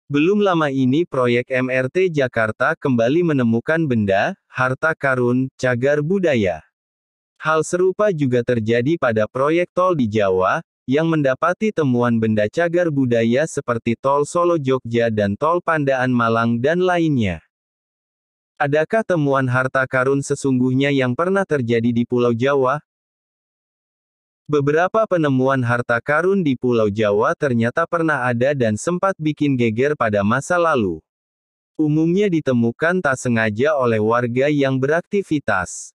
Belum lama ini proyek MRT Jakarta kembali menemukan benda, harta karun, cagar budaya. Hal serupa juga terjadi pada proyek tol di Jawa, yang mendapati temuan benda cagar budaya seperti tol Solo Jogja dan tol Pandaan Malang dan lainnya. Adakah temuan harta karun sesungguhnya yang pernah terjadi di Pulau Jawa? Beberapa penemuan harta karun di Pulau Jawa ternyata pernah ada dan sempat bikin geger pada masa lalu. Umumnya ditemukan tak sengaja oleh warga yang beraktivitas.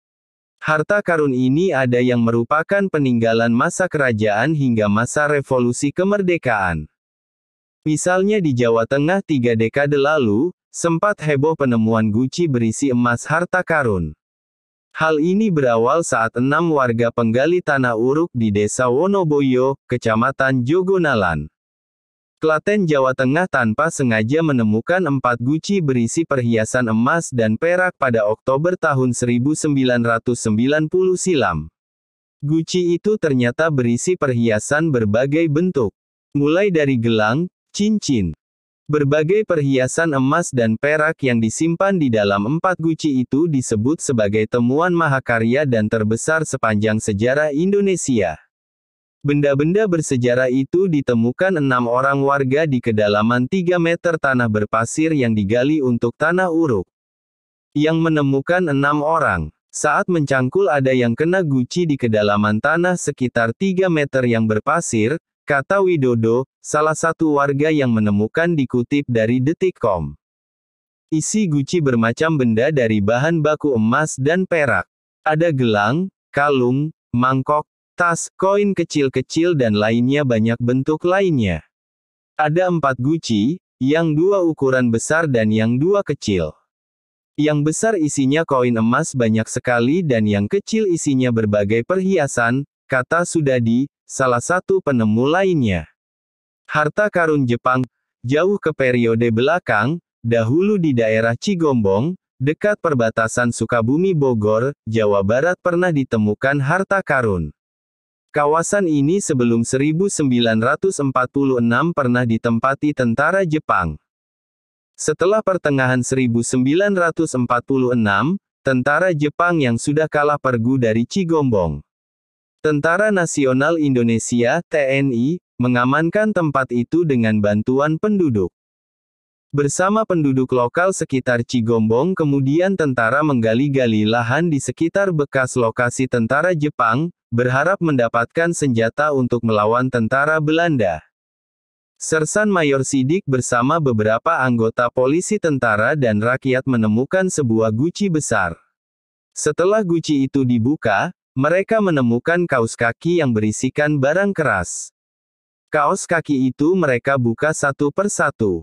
Harta karun ini ada yang merupakan peninggalan masa kerajaan hingga masa revolusi kemerdekaan. Misalnya di Jawa Tengah 3 dekade lalu, sempat heboh penemuan guci berisi emas harta karun. Hal ini berawal saat 6 warga penggali tanah uruk di Desa Wonoboyo, Kecamatan Jogonalan, Klaten, Jawa Tengah tanpa sengaja menemukan 4 guci berisi perhiasan emas dan perak pada Oktober tahun 1990 silam. Guci itu ternyata berisi perhiasan berbagai bentuk, mulai dari gelang, cincin, berbagai perhiasan emas dan perak yang disimpan di dalam 4 guci itu disebut sebagai temuan mahakarya dan terbesar sepanjang sejarah Indonesia. Benda-benda bersejarah itu ditemukan 6 orang warga di kedalaman 3 meter tanah berpasir yang digali untuk tanah uruk. Yang menemukan 6 orang. Saat mencangkul ada yang kena guci di kedalaman tanah sekitar 3 meter yang berpasir, kata Widodo, salah satu warga yang menemukan dikutip dari Detikcom. Isi guci bermacam benda dari bahan baku emas dan perak. Ada gelang, kalung, mangkok, tas, koin kecil-kecil dan lainnya banyak bentuk lainnya. Ada 4 guci, yang 2 ukuran besar dan yang 2 kecil. Yang besar isinya koin emas banyak sekali dan yang kecil isinya berbagai perhiasan, kata Sudadi, salah satu penemu lainnya. Harta karun Jepang, jauh ke periode belakang, dahulu di daerah Cigombong, dekat perbatasan Sukabumi Bogor, Jawa Barat pernah ditemukan harta karun. Kawasan ini sebelum 1946 pernah ditempati tentara Jepang. Setelah pertengahan 1946, tentara Jepang yang sudah kalah pergi dari Cigombong. Tentara Nasional Indonesia, TNI, mengamankan tempat itu dengan bantuan penduduk. Bersama penduduk lokal sekitar Cigombong kemudian tentara menggali-gali lahan di sekitar bekas lokasi tentara Jepang, berharap mendapatkan senjata untuk melawan tentara Belanda. Sersan Mayor Sidik bersama beberapa anggota polisi tentara dan rakyat menemukan sebuah guci besar. Setelah guci itu dibuka, mereka menemukan kaos kaki yang berisikan barang keras. Kaos kaki itu mereka buka satu persatu.